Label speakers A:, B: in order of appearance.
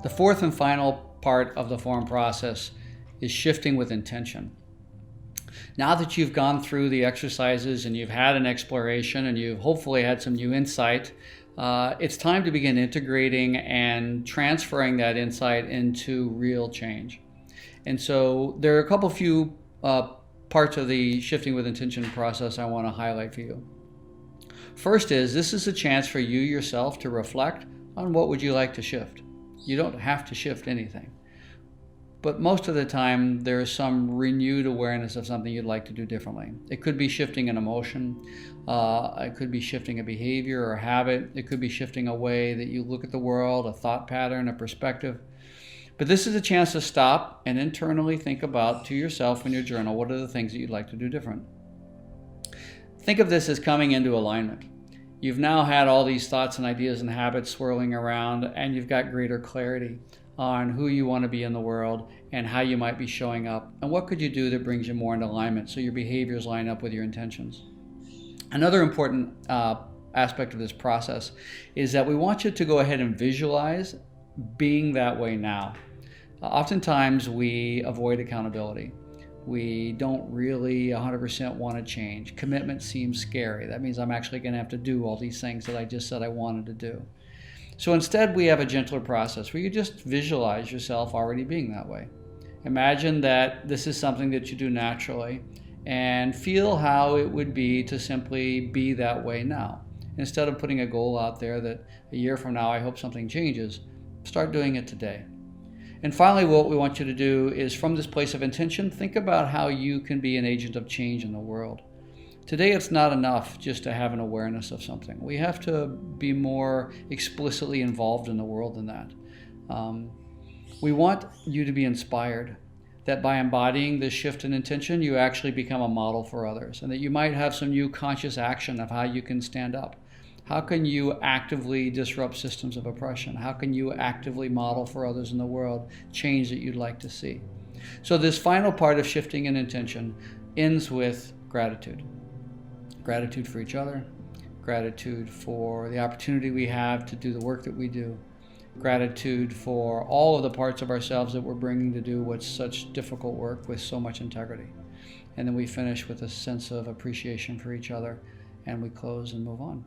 A: The fourth and final part of the form process is shifting with intention. Now that you've gone through the exercises and you've had an exploration and you've hopefully had some new insight, it's time to begin integrating and transferring that insight into real change. And so there are a few parts of the shifting with intention process I want to highlight for you. First is, this is a chance for you yourself to reflect on what would you like to shift. You don't have to shift anything. But most of the time, there's some renewed awareness of something you'd like to do differently. It could be shifting an emotion. It could be shifting a behavior or a habit. It could be shifting a way that you look at the world, a thought pattern, a perspective. But this is a chance to stop and internally think about to yourself in your journal, what are the things that you'd like to do different? Think of this as coming into alignment. You've now had all these thoughts and ideas and habits swirling around, and you've got greater clarity on who you want to be in the world and how you might be showing up, and what could you do that brings you more into alignment so your behaviors line up with your intentions. Another important aspect of this process is that we want you to go ahead and visualize being that way now. Oftentimes we avoid accountability. We don't really 100% want to change. Commitment seems scary. That means I'm actually going to have to do all these things that I just said I wanted to do. So instead, we have a gentler process where you just visualize yourself already being that way. Imagine that this is something that you do naturally and feel how it would be to simply be that way now. Instead of putting a goal out there that a year from now I hope something changes, start doing it today. And finally, what we want you to do is, from this place of intention, think about how you can be an agent of change in the world. Today, it's not enough just to have an awareness of something. We have to be more explicitly involved in the world than that. We want you to be inspired that by embodying this shift in intention, you actually become a model for others, and that you might have some new conscious action of how you can stand up. How can you actively disrupt systems of oppression? How can you actively model for others in the world change that you'd like to see? So this final part of shifting in intention ends with gratitude. Gratitude for each other, gratitude for the opportunity we have to do the work that we do, gratitude for all of the parts of ourselves that we're bringing to do what's such difficult work with so much integrity. And then we finish with a sense of appreciation for each other, and we close and move on.